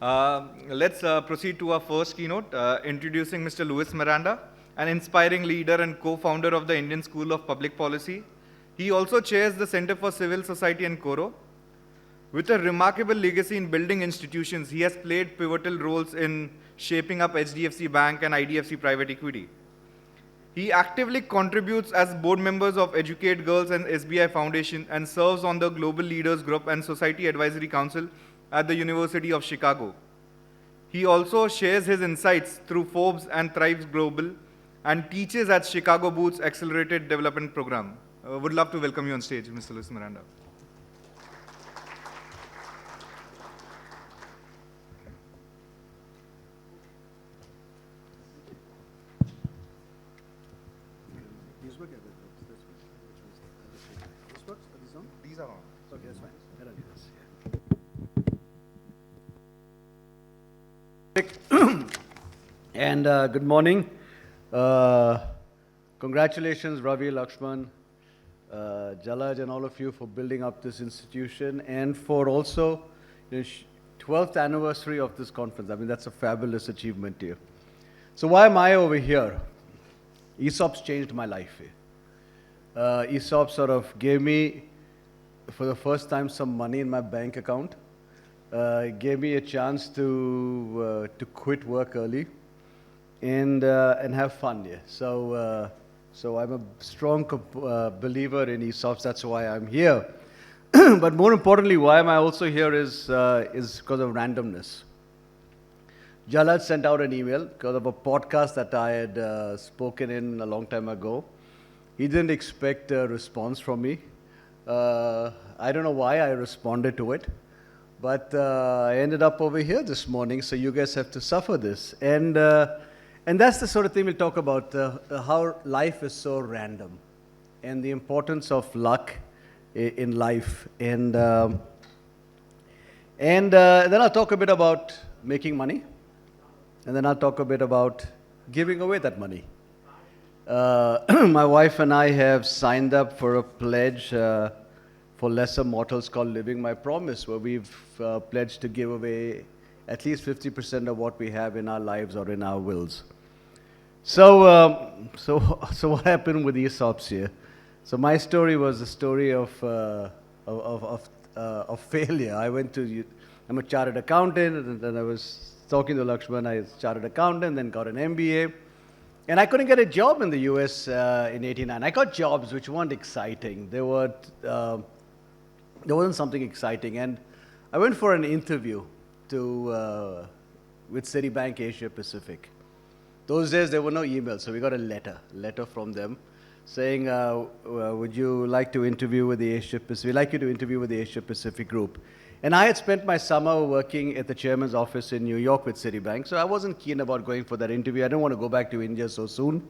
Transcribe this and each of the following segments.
Let's proceed to our first keynote, introducing Mr. Miranda, an inspiring leader and co-founder of the Indian School of Public Policy. He also chairs the Center for Civil Society and Coro. With a remarkable legacy in building institutions, he has played pivotal roles in shaping up HDFC Bank and IDFC Private Equity. He actively contributes as board members of Educate Girls and SBI Foundation and serves on the Global Leaders Group and Society Advisory Council at the University of Chicago. He also shares his insights through Forbes and Thrives Global and teaches at Chicago Booth's Accelerated Development Program. Would love to welcome you on stage, Mr. Luis Miranda. These are on. Okay, that's fine. I don't need this. And good morning. Congratulations, Ravi, Lakshman, Jalaj, and all of you for building up this institution and for also the 12th anniversary of this conference. I mean, that's a fabulous achievement here. So why am I over here? ESOPs changed my life. ESOPs sort of gave me, for the first time, some money in my bank account. It gave me a chance to quit work early and have fun. Yeah. So I'm a strong believer in ESOPs. That's why I'm here. But more importantly, why am I also here is because of randomness. Jalaj sent out an email because of a podcast that I had spoken in a long time ago. He didn't expect a response from me. I don't know why I responded to it, but I ended up over here this morning, so you guys have to suffer this. And that's the sort of thing we'll talk about, how life is so random and the importance of luck in life. And then I'll talk a bit about making money, and then I'll talk a bit about giving away that money. My wife and I have signed up for a pledge for lesser mortals called Living My Promise, where we've pledged to give away at least 50% of what we have in our lives or in our wills. So what happened with ESOPs here? So my story was a story of failure. I'm a chartered accountant, and then I was talking to Lakshman. I was a chartered accountant, then got an MBA. And I couldn't get a job in the US in '89. I got jobs which weren't exciting. There wasn't something exciting. And I went for an interview with Citibank Asia Pacific. Those days there were no emails, so we got a letter from them saying, would you like to interview with the Asia Pacific? We'd like you to interview with the Asia Pacific group. And I had spent my summer working at the chairman's office in New York with Citibank, so I wasn't keen about going for that interview. I didn't want to go back to India so soon.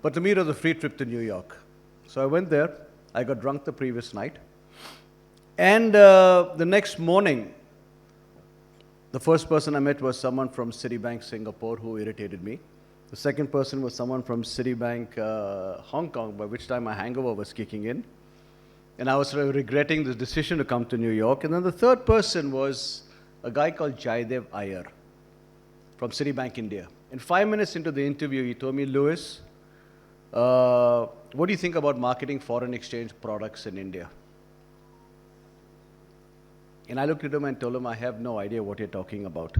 But to me, it was a free trip to New York. So I went there. I got drunk the previous night. And the next morning, the first person I met was someone from Citibank Singapore who irritated me. The second person was someone from Citibank Hong Kong, by which time my hangover was kicking in. And I was sort of regretting the decision to come to New York. And then the third person was a guy called Jaidev Iyer from Citibank India. And 5 minutes into the interview, he told me, Louis, what do you think about marketing foreign exchange products in India? And I looked at him and told him, I have no idea what you're talking about.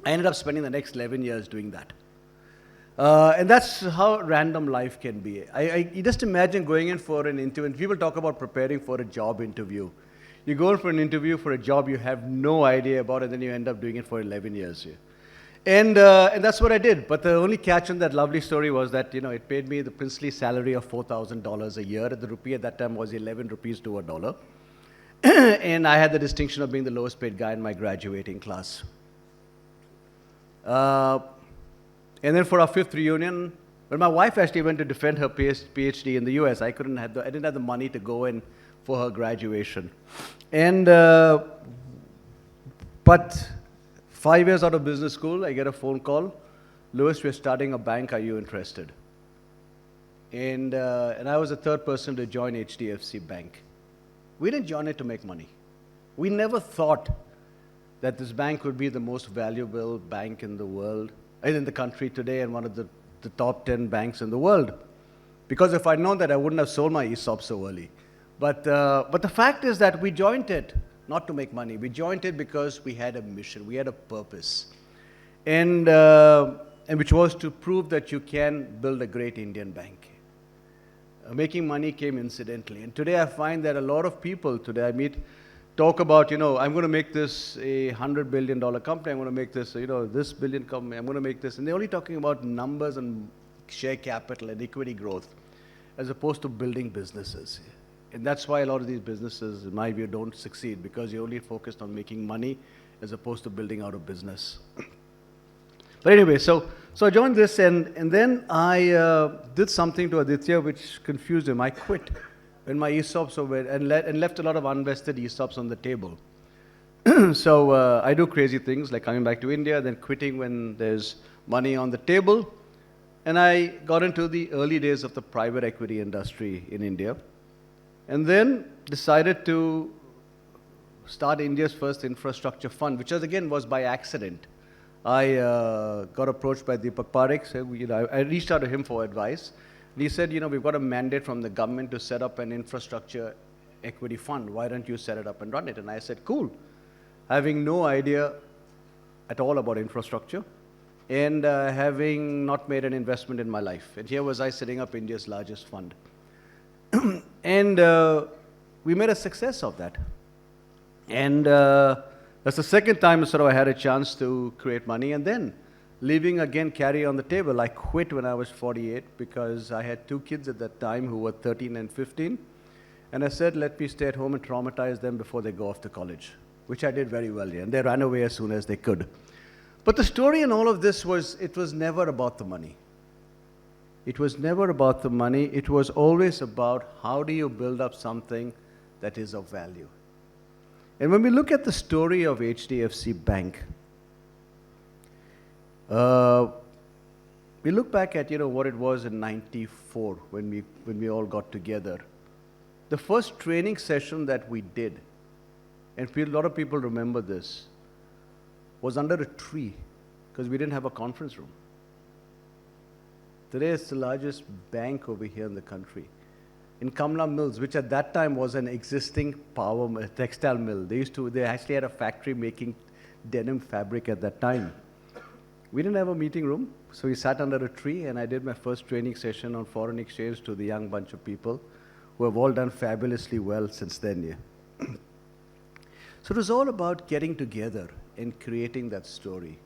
I ended up spending the next 11 years doing that. And that's how random life can be. You just imagine going in for an interview, and people talk about preparing for a job interview. You go in for an interview for a job you have no idea about, and then you end up doing it for 11 years here. And that's what I did. But the only catch in that lovely story was that, it paid me the princely salary of $4,000 a year. The rupee at that time was 11 rupees to $1. And I had the distinction of being the lowest paid guy in my graduating class. And then for our 5th reunion, when my wife actually went to defend her PhD in the US, I didn't have the money to go in for her graduation. And but 5 years out of business school, I get a phone call, Louis, we're starting a bank, are you interested? And I was the third person to join HDFC Bank. We didn't join it to make money. We never thought that this bank would be the most valuable bank in the world, in the country today, and one of the top 10 banks in the world. Because if I'd known that, I wouldn't have sold my ESOP so early. But the fact is that we joined it not to make money. We joined it because we had a mission, we had a purpose, and which was to prove that you can build a great Indian bank. Making money came incidentally. And today I find that a lot of people today I meet talk about, I'm going to make this a $100 billion company, I'm going to make this, this billion company, I'm going to make this. And they're only talking about numbers and share capital and equity growth as opposed to building businesses. And that's why a lot of these businesses, in my view, don't succeed, because you're only focused on making money as opposed to building out a business. But anyway, so I joined this, and then I did something to Aditya which confused him. I quit when my ESOPs were, and left a lot of unvested ESOPs on the table. So I do crazy things like coming back to India, then quitting when there's money on the table. And I got into the early days of the private equity industry in India, and then decided to start India's first infrastructure fund, which was by accident. I got approached by Deepak Parekh. So, I reached out to him for advice. And he said, we've got a mandate from the government to set up an infrastructure equity fund. Why don't you set it up and run it? And I said, cool. Having no idea at all about infrastructure, and having not made an investment in my life. And here was I setting up India's largest fund. And we made a success of that. And that's the second time I had a chance to create money. And then, leaving again carry on the table, I quit when I was 48 because I had 2 kids at that time who were 13 and 15. And I said, let me stay at home and traumatize them before they go off to college, which I did very well. And they ran away as soon as they could. But the story in all of this was, it was never about the money. It was never about the money. It was always about how do you build up something that is of value. And when we look at the story of HDFC Bank, we look back at what it was in '94 when we all got together. The first training session that we did, and a lot of people remember this, was under a tree because we didn't have a conference room. Today it's the largest bank over here in the country. In Kamla Mills, which at that time was an existing textile mill. They actually had a factory making denim fabric at that time. We didn't have a meeting room, so we sat under a tree, and I did my first training session on foreign exchange to the young bunch of people who have all done fabulously well since then. Yeah. So it was all about getting together and creating that story.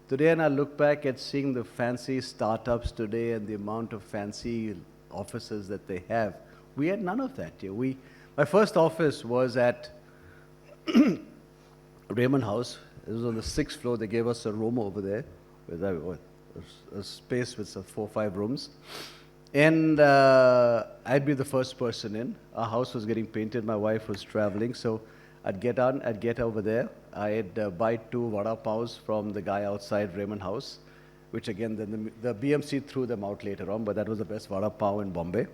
Today, and I look back at seeing the fancy startups today and the amount of fancy offices that they have, we had none of that. Yeah. My first office was at Raymond House. It was on the 6th floor. They gave us a room over there, with a space with 4 or 5 rooms. And I'd be the first person in. Our house was getting painted. My wife was traveling, so I'd get over there. I'd buy 2 vada paos from the guy outside Raymond House, which again, then the BMC threw them out later on, but that was the best vada pav in Bombay.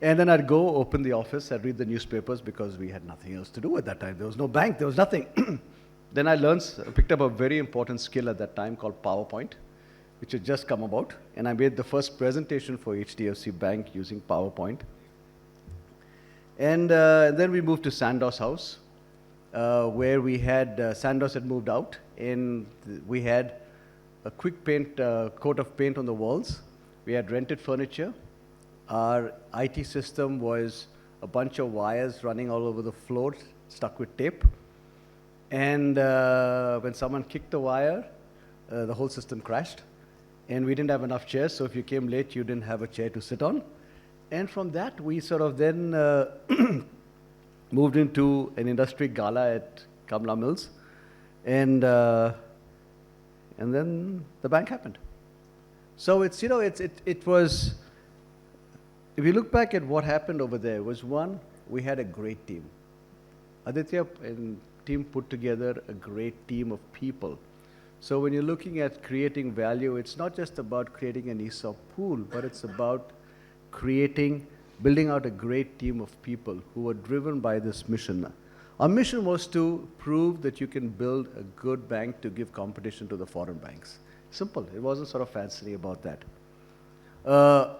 And then I'd go open the office, I'd read the newspapers because we had nothing else to do at that time. There was no bank, there was nothing. Then I picked up a very important skill at that time called PowerPoint, which had just come about. And I made the first presentation for HDFC Bank using PowerPoint. And then we moved to Sandoz House, where we had, Sandoz had moved out, and we had a quick coat of paint on the walls. We had rented furniture. Our IT system was a bunch of wires running all over the floor, stuck with tape. And when someone kicked the wire, the whole system crashed. And we didn't have enough chairs, so if you came late, you didn't have a chair to sit on. And from that, we then moved into an industry gala at Kamla Mills. And then the bank happened. So it was, if you look back at what happened over there, was one, we had a great team. Aditya and team put together a great team of people. So when you're looking at creating value, it's not just about creating an ESOP pool, but it's about building out a great team of people who are driven by this mission. Our mission was to prove that you can build a good bank to give competition to the foreign banks. Simple. It wasn't sort of fancy about that.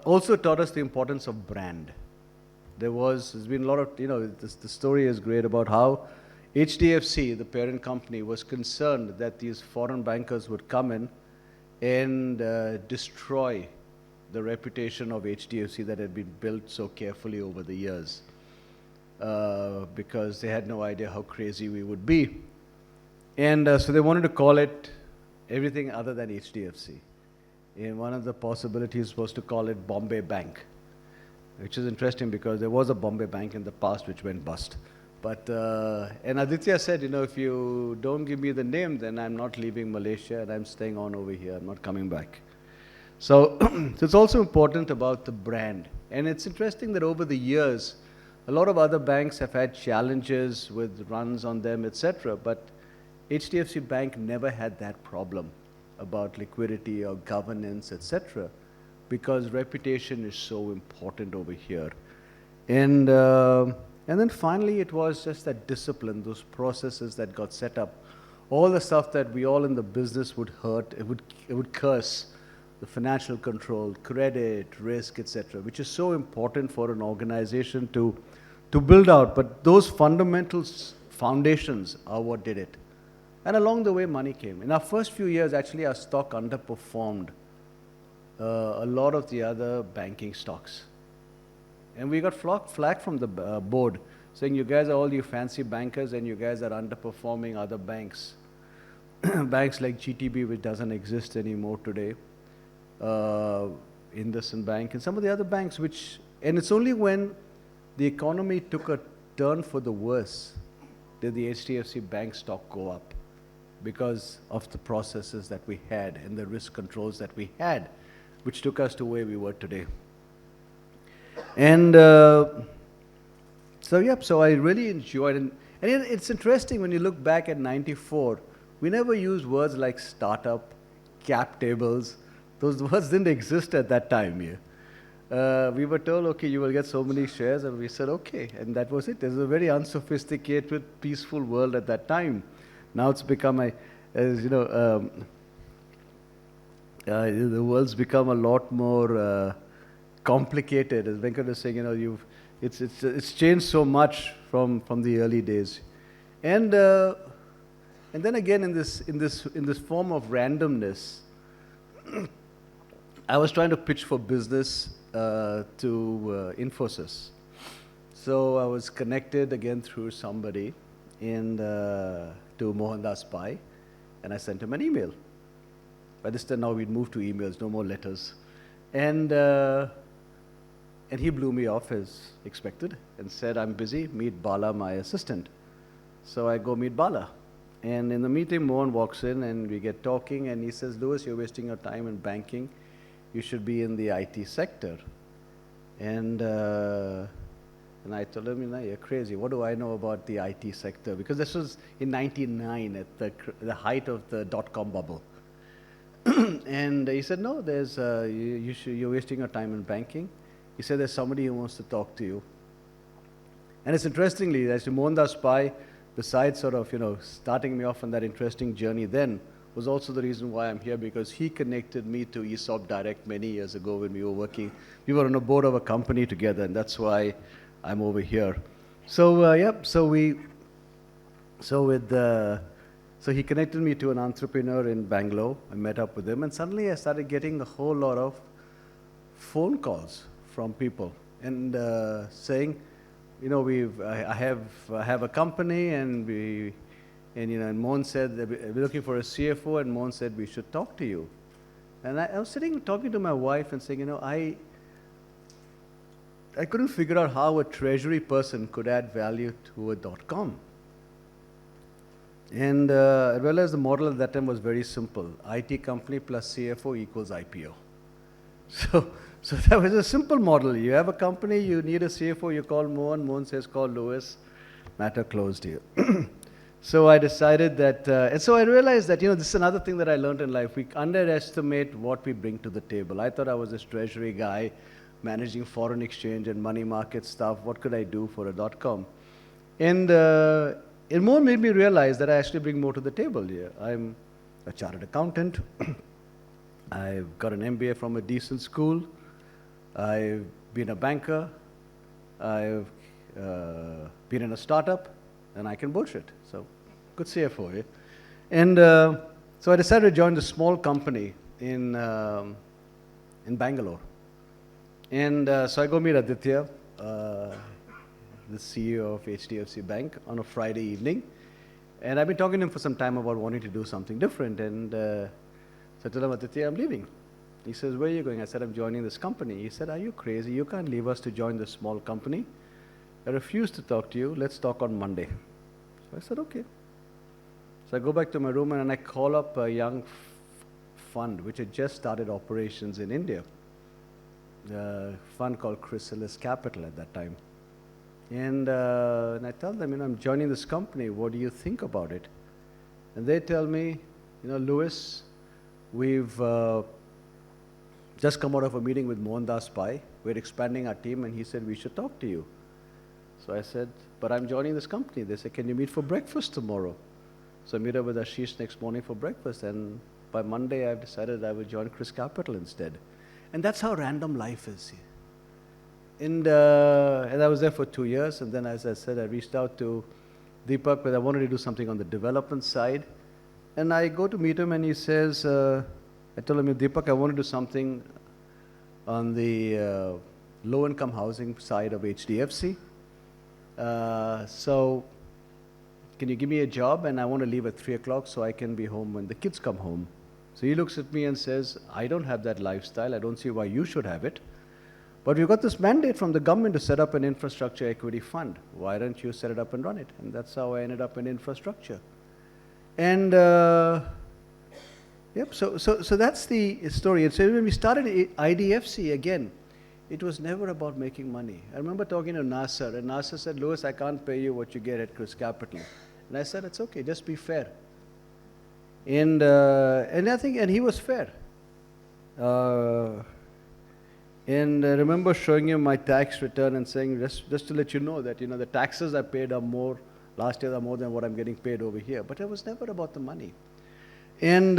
Also taught us the importance of brand. There's been a lot of, the story is great about how HDFC, the parent company, was concerned that these foreign bankers would come in and destroy the reputation of HDFC that had been built so carefully over the years, because they had no idea how crazy we would be. And so they wanted to call it everything other than HDFC. And one of the possibilities was to call it Bombay Bank, which is interesting because there was a Bombay Bank in the past which went bust. But, and Aditya said, if you don't give me the name, then I'm not leaving Malaysia and I'm staying on over here. I'm not coming back. So, so it's also important about the brand. And it's interesting that over the years, a lot of other banks have had challenges with runs on them, etc. But HDFC Bank never had that problem about liquidity or governance, etc. because reputation is so important over here. And then finally, it was just that discipline, those processes that got set up, all the stuff that we all in the business would hurt, it would curse, the financial control, credit, risk, etc., which is so important for an organization to build out. But those foundations are what did it. And along the way, money came. In our first few years, actually, our stock underperformed a lot of the other banking stocks. And we got flack from the board saying, you guys are all you fancy bankers and you guys are underperforming other banks. Banks like GTB, which doesn't exist anymore today, IndusInd Bank, and some of the other banks and it's only when the economy took a turn for the worse did the HDFC Bank stock go up because of the processes that we had and the risk controls that we had, which took us to where we were today. And so I really enjoyed it. And it's interesting when you look back at 94, we never used words like startup, cap tables. Those words didn't exist at that time here. We were told, okay, you will get so many shares, and we said, okay, and that was it. It was a very unsophisticated, peaceful world at that time. Now it's become the world's become a lot more complicated. As Venkat was saying, it's changed so much from the early days, and then again in this form of randomness, I was trying to pitch for business to Infosys. So I was connected again through somebody to Mohandas Pai, and I sent him an email. By this time now we'd moved to emails, no more letters. And he blew me off as expected and said, I'm busy, meet Bala, my assistant. So I go meet Bala. And in the meeting, Mohan walks in and we get talking and he says, Louis, you're wasting your time in banking. You should be in the IT sector. And I told him, you're crazy. What do I know about the IT sector? Because this was in 99 at the height of the dot-com bubble. And he said, no, you're wasting your time in banking. He said, there's somebody who wants to talk to you. And it's interestingly, actually, Mohandas Pai, besides sort of, starting me off on that interesting journey then, was also the reason why I'm here, because he connected me to ESOP Direct many years ago when we were working. We were on a board of a company together, and that's why I'm over here. So, so he connected me to an entrepreneur in Bangalore. I met up with him, and suddenly I started getting a whole lot of phone calls from people and saying, I have a company, and and Mohan said that we're looking for a CFO, and Mohan said we should talk to you. And I was sitting talking to my wife and saying, I couldn't figure out how a treasury person could add value to a .com. And I realized the model at that time was very simple. IT company plus CFO equals IPO. So that was a simple model. You have a company, you need a CFO, you call Mohan, Mohan says call Louis, matter closed here. So I decided that, and so I realized that, this is another thing that I learned in life. We underestimate what we bring to the table. I thought I was this treasury guy managing foreign exchange and money market stuff. What could I do for a .com? And it more made me realize that I actually bring more to the table here. I'm a chartered accountant. I've got an MBA from a decent school. I've been a banker. I've been in a startup, and I can bullshit. So, good CFO, eh? And so I decided to join the small company in Bangalore. And so I go meet Aditya, the CEO of HDFC Bank, on a Friday evening. And I've been talking to him for some time about wanting to do something different. And so I told him, Aditya, I'm leaving. He says, where are you going? I said, I'm joining this company. He said, are you crazy? You can't leave us to join this small company. I refuse to talk to you. Let's talk on Monday. So I said, okay. So I go back to my room and I call up a young fund which had just started operations in India. A fund called Chrysalis Capital at that time. And I tell them, I'm joining this company. What do you think about it? And they tell me, Louis, we've just come out of a meeting with Miranda. We're expanding our team, and he said we should talk to you. So I said, but I'm joining this company. They said, can you meet for breakfast tomorrow? So I meet up with Ashish next morning for breakfast, and by Monday I've decided I will join Chris Capital instead. And that's how random life is. And I was there for 2 years, and then, as I said, I reached out to Deepak, but I wanted to do something on the development side. And I go to meet him, and he says, I told him, Deepak, I want to do something on the low-income housing side of HDFC. So can you give me a job? And I want to leave at 3 o'clock so I can be home when the kids come home. So he looks at me and says, I don't have that lifestyle. I don't see why you should have it. But we've got this mandate from the government to set up an infrastructure equity fund. Why don't you set it up and run it? And that's how I ended up in infrastructure. And yep, so that's the story. And so when we started IDFC again, it was never about making money. I remember talking to Nasser, and Nasser said, Louis, I can't pay you what you get at Chris Capital. And I said, it's okay, just be fair. And I think, and he was fair. And I remember showing him my tax return and saying, just to let you know that, the taxes I paid are more, last year are more than what I'm getting paid over here. But it was never about the money. And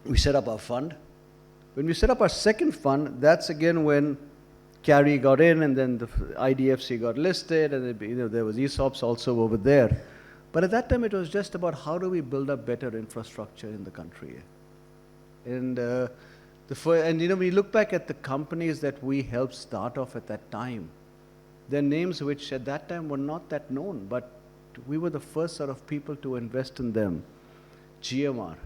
we set up our fund. When we set up our second fund, that's again when Carrie got in, and then the IDFC got listed, and there was ESOPs also over there. But at that time, it was just about how do we build up better infrastructure in the country. And when you look back at the companies that we helped start off at that time, they're names which at that time were not that known, but we were the first sort of people to invest in them. GMR.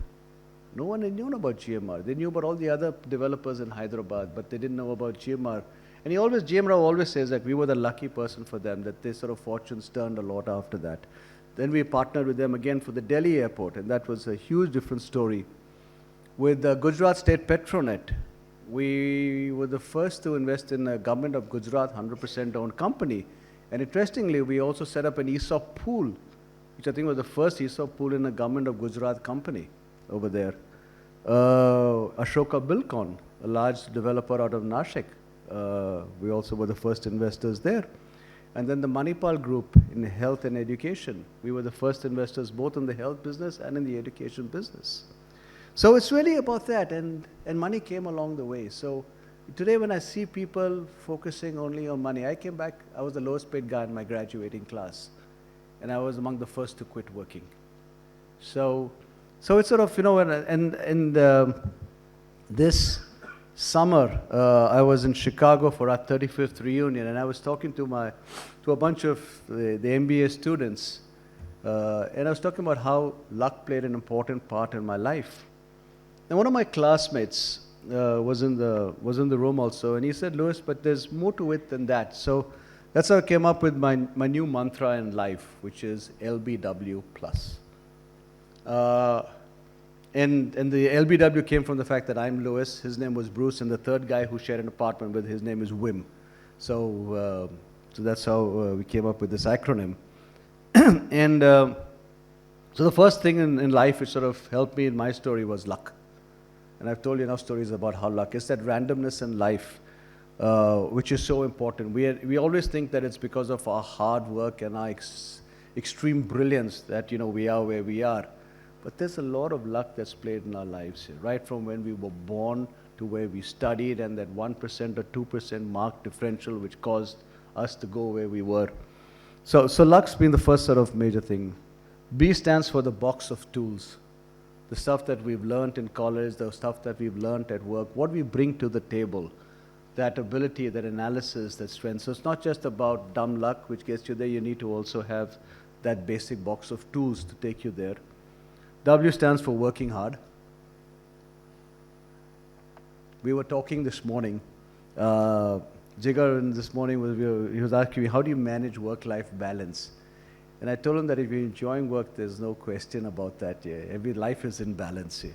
No one had known about GMR. They knew about all the other developers in Hyderabad, but they didn't know about GMR. And GM Rao always says that we were the lucky person for them, that their sort of fortunes turned a lot after that. Then we partnered with them again for the Delhi airport, and that was a huge different story. With Gujarat State Petronet, we were the first to invest in a government of Gujarat 100% owned company. And interestingly, we also set up an ESOP pool, which I think was the first ESOP pool in a government of Gujarat company over there. Ashoka Bilcon, a large developer out of Nashik. We also were the first investors there. And then the Manipal Group in health and education. We were the first investors both in the health business and in the education business. So it's really about that, and money came along the way. So today when I see people focusing only on money, I came back, I was the lowest paid guy in my graduating class. And I was among the first to quit working. So it's sort of, this summer, I was in Chicago for our 35th reunion, and I was talking to a bunch of the MBA students, and I was talking about how luck played an important part in my life. And one of my classmates was in the room also, and he said, Louis, but there's more to it than that. So that's how I came up with my new mantra in life, which is LBW+. And the LBW came from the fact that I'm Louis, his name was Bruce, and the third guy who shared an apartment with, his name is Wim. So that's how we came up with this acronym. And so the first thing in life which sort of helped me in my story was luck. And I've told you enough stories about how luck is, that randomness in life. which is so important. We always think that it's because of our hard work and our extreme brilliance that, we are where we are. But there's a lot of luck that's played in our lives here, right from when we were born to where we studied, and that 1% or 2% mark differential which caused us to go where we were. So luck's been the first sort of major thing. B stands for the box of tools. The stuff that we've learned in college, the stuff that we've learned at work, what we bring to the table, that ability, that analysis, that strength. So it's not just about dumb luck which gets you there. You need to also have that basic box of tools to take you there. W stands for working hard. We were talking this morning. Jigar this morning he was asking me, how do you manage work-life balance? And I told him that if you're enjoying work, there's no question about that. Yeah. Every life is in balance here.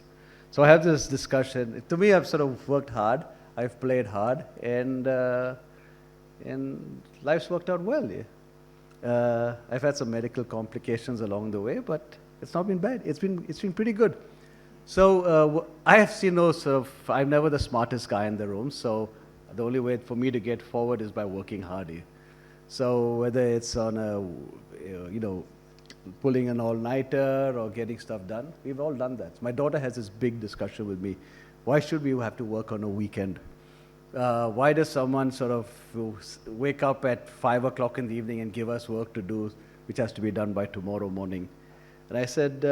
So I have this discussion. To me, I've sort of worked hard. I've played hard, and life's worked out well. Yeah. I've had some medical complications along the way, but it's not been bad. It's been pretty good. So I have seen no sort of. I'm never the smartest guy in the room, so the only way for me to get forward is by working hard here. So whether it's on pulling an all-nighter or getting stuff done, we've all done that. My daughter has this big discussion with me. Why should we have to work on a weekend? Why does someone sort of wake up at 5 o'clock in the evening and give us work to do, which has to be done by tomorrow morning? And I said,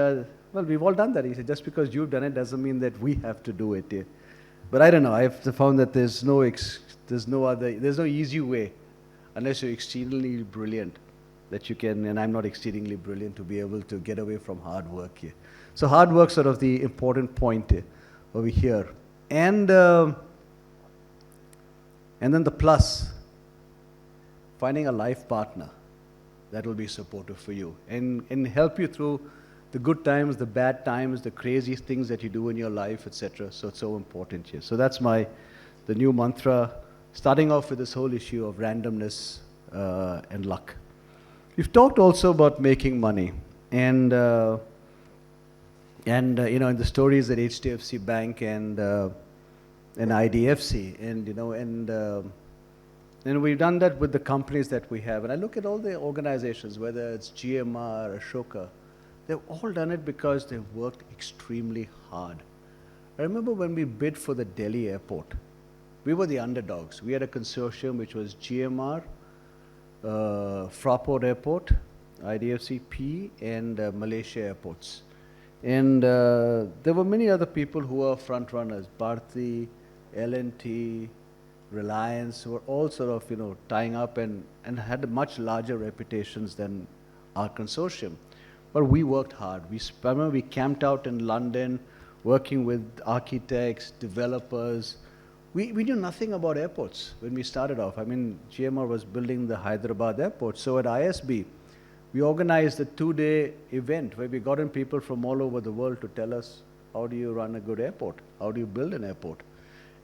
well, we've all done that. He said, just because you've done it doesn't mean that we have to do it. Yeah. But I don't know. I've found that there's no easy way, unless you're exceedingly brilliant, that you can, and I'm not exceedingly brilliant, to be able to get away from hard work here. So hard work's sort of the important point over here. And then the plus, finding a life partner that will be supportive for you and help you through the good times, the bad times, the crazy things that you do in your life, etc. So it's so important here. So that's the new mantra, starting off with this whole issue of randomness and luck. We've talked also about making money, and in the stories at HDFC Bank and IDFC, and we've done that with the companies that we have. And I look at all the organizations, whether it's GMR, Ashoka, they've all done it because they've worked extremely hard. I remember when we bid for the Delhi airport, we were the underdogs. We had a consortium which was GMR, Fraport Airport, IDFC P, and Malaysia Airports. And there were many other people who were front runners, Bharti, L&T, Reliance, who were all sort of, tying up and had much larger reputations than our consortium. But we worked hard. I remember we camped out in London, working with architects, developers. We knew nothing about airports when we started off. I mean, GMR was building the Hyderabad airport. So at ISB, we organized a 2-day event where we got in people from all over the world to tell us, how do you run a good airport? How do you build an airport?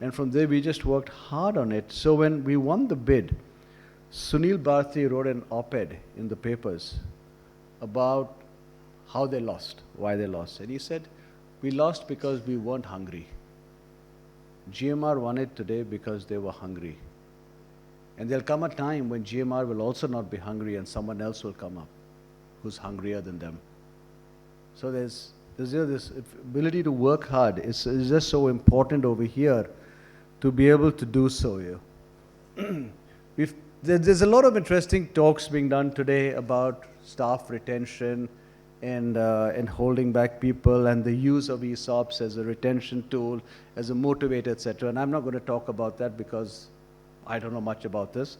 And from there, we just worked hard on it. So when we won the bid, Sunil Bharti wrote an op-ed in the papers about how they lost, why they lost. And he said, we lost because we weren't hungry. GMR won it today because they were hungry. And there'll come a time when GMR will also not be hungry and someone else will come up who's hungrier than them. So there's this ability to work hard. It's just so important over here to be able to do so here. There's a lot of interesting talks being done today about staff retention and holding back people and the use of ESOPs as a retention tool, as a motivator, etc. And I'm not going to talk about that because I don't know much about this.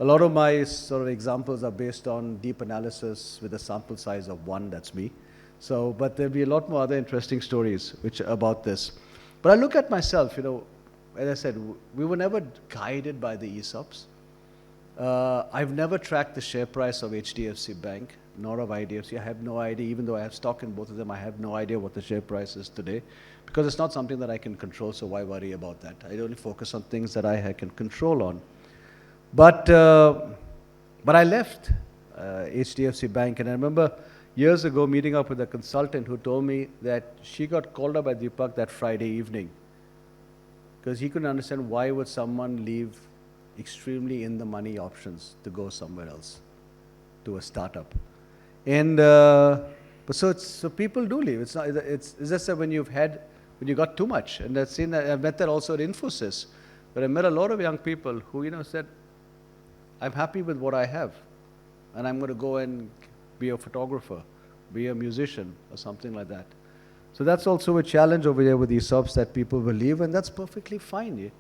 A lot of my sort of examples are based on deep analysis with a sample size of 1, that's me. So, but there'll be a lot more other interesting stories about this. But I look at myself, as I said, we were never guided by the ESOPs. I've never tracked the share price of HDFC Bank, nor of IDFC. I have no idea, even though I have stock in both of them, I have no idea what the share price is today, because it's not something that I can control, so why worry about that? I only focus on things that I can control on. But I left HDFC Bank, and I remember years ago meeting up with a consultant who told me that she got called up by Deepak that Friday evening because he couldn't understand why would someone leave extremely in the money options to go somewhere else, to a startup. And but so people do leave. It's just that when you got too much, and I've met that also at Infosys, but I met a lot of young people who said, I'm happy with what I have, and I'm going to go and be a photographer, be a musician, or something like that. So that's also a challenge over there with ESOPs, that people will leave, and that's perfectly fine.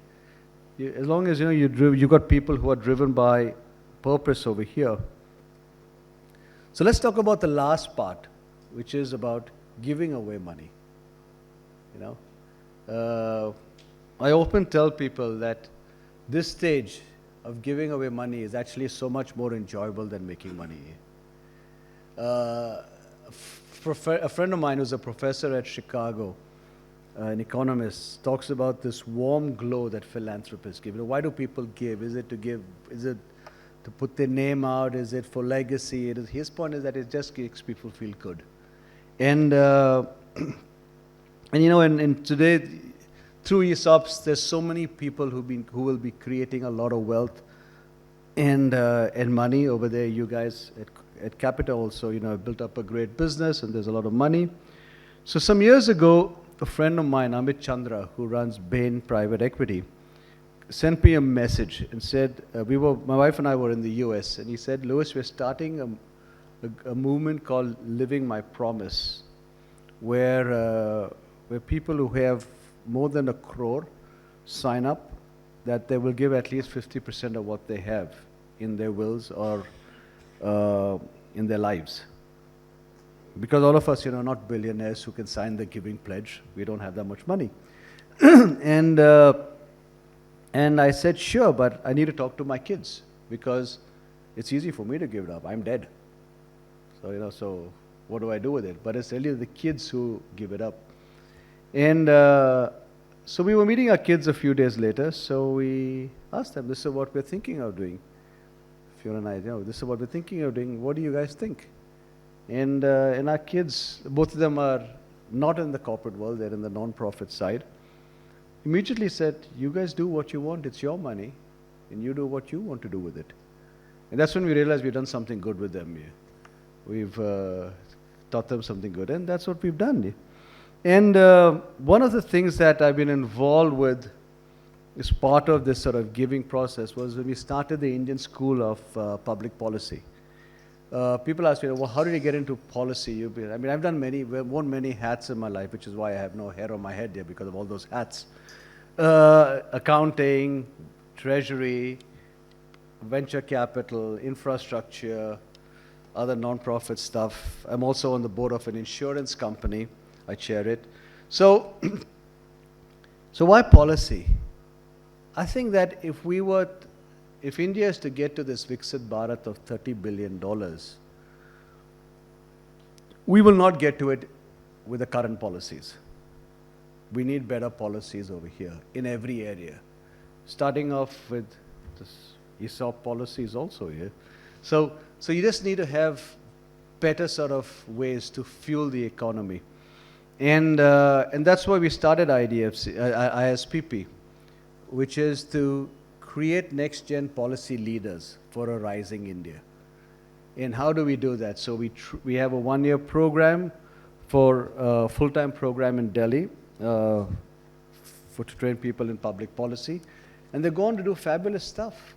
As long as you got people who are driven by purpose over here. So let's talk about the last part, which is about giving away money. I often tell people that this stage of giving away money is actually so much more enjoyable than making money. A friend of mine who's a professor at Chicago, an economist, talks about this warm glow that philanthropists give. Why do people give? Is it to put their name out? Is it for legacy? His point is that it just makes people feel good. And today, through ESOPs, there's so many people who will be creating a lot of wealth and money over there. You guys at Capita also, built up a great business, and there's a lot of money. So some years ago, a friend of mine, Amit Chandra, who runs Bain Private Equity, sent me a message and said, my wife and I were in the US, and he said, Louis, we're starting a movement called Living My Promise, where people who have more than 1 crore sign up, that they will give at least 50% of what they have in their wills or in their lives. Because all of us, are not billionaires who can sign the giving pledge. We don't have that much money. And I said, sure, but I need to talk to my kids, because it's easy for me to give it up. I'm dead. So, so what do I do with it? But it's really the kids who give it up. And so we were meeting our kids a few days later, so we asked them, this is what we're thinking of doing. Fiona and I, this is what we're thinking of doing. What do you guys think? And our kids, both of them are not in the corporate world, they're in the non-profit side, immediately said, you guys do what you want, it's your money, and you do what you want to do with it. And that's when we realized we've done something good with them. We've taught them something good, and that's what we've done. And one of the things that I've been involved with as part of this sort of giving process was when we started the Indian School of Public Policy. People ask me, well, how did you get into policy? I've worn many hats in my life, which is why I have no hair on my head here, because of all those hats. Accounting, treasury, venture capital, infrastructure, other non-profit stuff. I'm also on the board of an insurance company. I chair it. So why policy? I think that if India is to get to this Viksit Bharat of $30 billion, we will not get to it with the current policies. We need better policies over here in every area. Starting off with this ESOP policies also here. So you just need to have better sort of ways to fuel the economy. And that's why we started ISPP, which is to create next-gen policy leaders for a rising India. And how do we do that? So we have a 1-year program for a full-time program in Delhi to train people in public policy. And they're going to do fabulous stuff.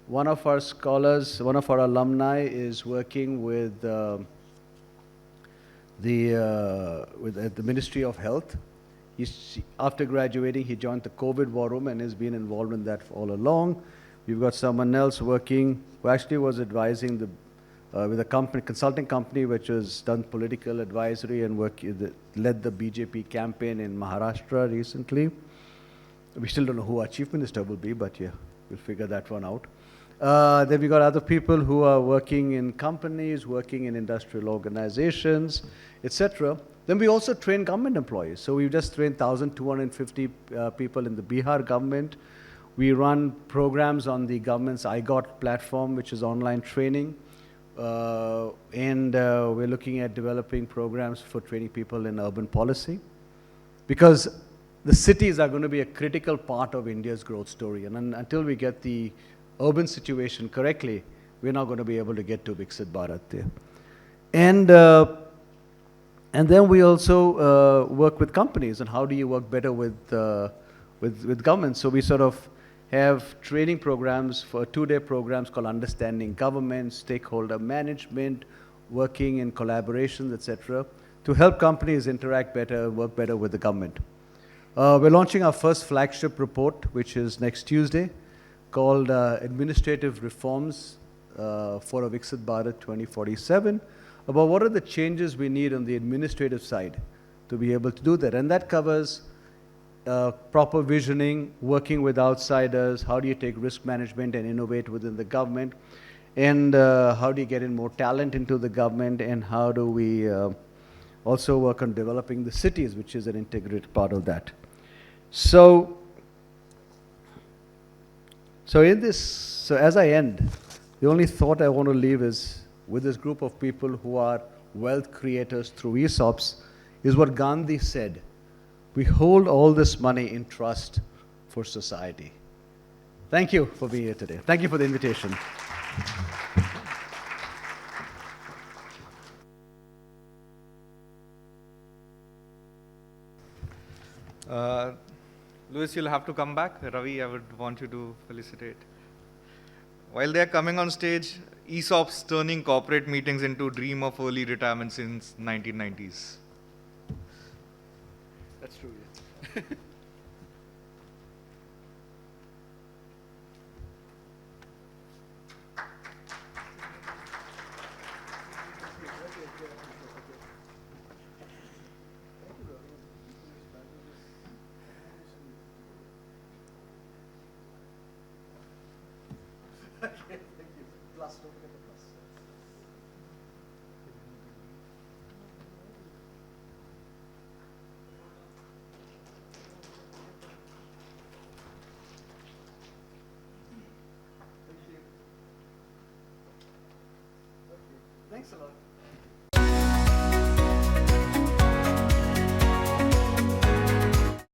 One of our scholars, one of our alumni is working with the Ministry of Health. After graduating, he joined the COVID war room and has been involved in that all along. We've got someone else working who actually was advising with a consulting company which has done political advisory and led the BJP campaign in Maharashtra recently. We still don't know who our chief minister will be, but yeah, we'll figure that one out. Then we got other people who are working in companies, working in industrial organizations, etc. Then we also train government employees. So we've just trained 1,250 people in the Bihar government. We run programs on the government's iGot platform, which is online training. And we're looking at developing programs for training people in urban policy. Because the cities are going to be a critical part of India's growth story. And until we get the urban situation correctly, we're not going to be able to get to Viksit Bharat there. And then we also work with companies and how do you work better with government. So we sort of have training programs for 2-day programs called Understanding Government, Stakeholder Management, working in collaborations, etc., to help companies interact better, work better with the government. We're launching our first flagship report, which is next Tuesday, called Administrative Reforms for a Viksit Bharat 2047, about what are the changes we need on the administrative side to be able to do that. And that covers proper visioning, working with outsiders, how do you take risk management and innovate within the government, and how do you get in more talent into the government, and how do we also work on developing the cities, which is an integrated part of that. So as I end, the only thought I want to leave is with this group of people who are wealth creators through ESOPs is what Gandhi said. We hold all this money in trust for society. Thank you for being here today. Thank you for the invitation. Louis, you'll have to come back. Ravi, I would want you to felicitate. While they're coming on stage, ESOPs turning corporate meetings into dream of early retirement since 1990s. That's true, yes. Thanks a lot.